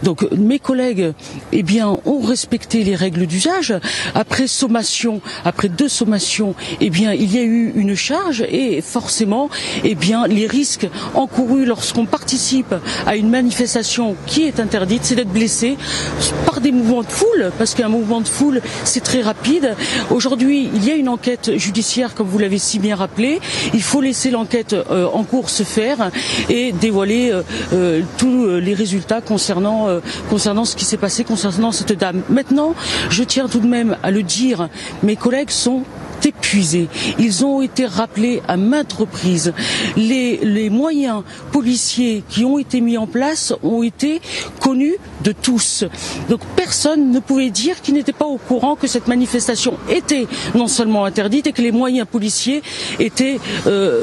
Donc mes collègues, eh bien, ont respecté les règles d'usage. Après sommation, après 2 sommations, eh bien, il y a eu une charge et forcément, eh bien, les risques encourus lorsqu'on participe à une manifestation qui est interdite, c'est d'être blessé par des mouvements de foule, parce qu'un mouvement de foule, c'est très rapide. Aujourd'hui, il y a une enquête judiciaire, comme vous l'avez si bien rappelé. Il faut laisser l'enquête en cours se faire et dévoiler tous les résultats concernant ce qui s'est passé concernant cette dame. Maintenant, je tiens tout de même à le dire, mes collègues sont épuisés. Ils ont été rappelés à maintes reprises. Les moyens policiers qui ont été mis en place ont été connus de tous. Donc personne ne pouvait dire qu'il n'était pas au courant que cette manifestation était non seulement interdite et que les moyens policiers étaient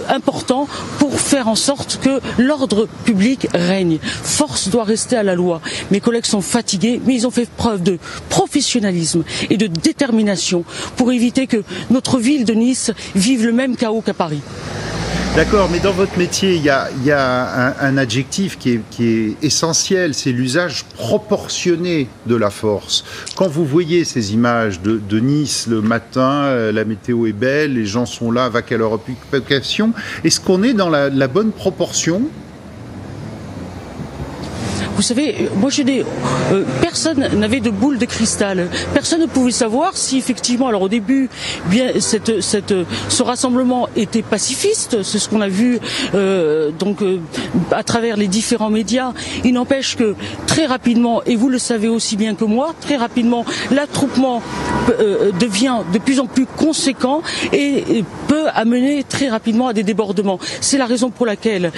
importants pour faire en sorte que l'ordre public règne. Force doit rester à la loi. Mes collègues sont fatigués, mais ils ont fait preuve de professionnalisme et de détermination pour éviter que notre ville de Nice vive le même chaos qu'à Paris. D'accord, mais dans votre métier, il y a un adjectif qui est essentiel, c'est l'usage proportionné de la force. Quand vous voyez ces images de Nice le matin, la météo est belle, les gens sont là, vaquent à leur occupation, est-ce qu'on est dans la bonne proportion ? Vous savez, moi personne n'avait de boule de cristal. Personne ne pouvait savoir si effectivement, alors au début, bien ce rassemblement était pacifiste. C'est ce qu'on a vu à travers les différents médias. Il n'empêche que très rapidement, et vous le savez aussi bien que moi, très rapidement, l'attroupement devient de plus en plus conséquent et peut amener très rapidement à des débordements. C'est la raison pour laquelle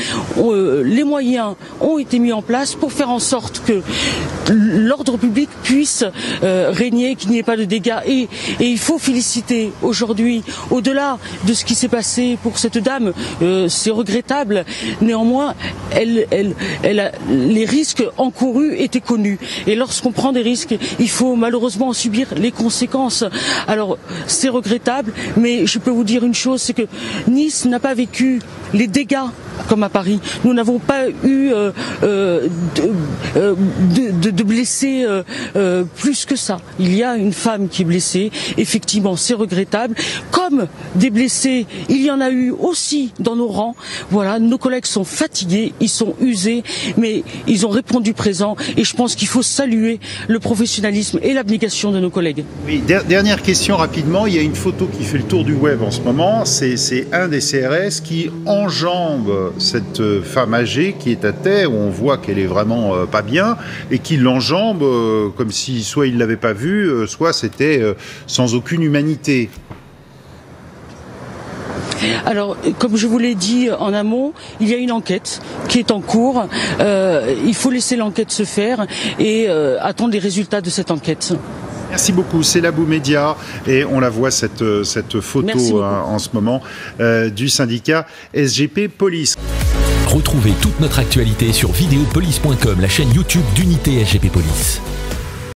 les moyens ont été mis en place pour faire en sorte que l'ordre public puisse régner, qu'il n'y ait pas de dégâts. Et il faut féliciter aujourd'hui, au-delà de ce qui s'est passé pour cette dame, c'est regrettable. Néanmoins, les risques encourus étaient connus. Et lorsqu'on prend des risques, il faut malheureusement en subir les conséquences. Alors, c'est regrettable, mais je peux vous dire une chose, c'est que Nice n'a pas vécu les dégâts comme à Paris. Nous n'avons pas eu de blessés plus que ça. Il y a une femme qui est blessée. Effectivement, c'est regrettable. Comme des blessés, il y en a eu aussi dans nos rangs. Voilà, nos collègues sont fatigués, ils sont usés, mais ils ont répondu présent. Et je pense qu'il faut saluer le professionnalisme et l'abnégation de nos collègues. Oui, dernière question rapidement. Il y a une photo qui fait le tour du web en ce moment. C'est un des CRS qui enjambe cette femme âgée qui est à terre, où on voit qu'elle est vraiment pas bien, et qui l'enjambe comme si soit il l'avait pas vue, soit c'était sans aucune humanité. Alors, comme je vous l'ai dit en amont, il y a une enquête qui est en cours. Il faut laisser l'enquête se faire et attendre les résultats de cette enquête. Merci beaucoup, c'est Labou Média et on la voit cette photo en ce moment du syndicat SGP Police. Retrouvez toute notre actualité sur videopolice.com, la chaîne YouTube d'Unité SGP Police.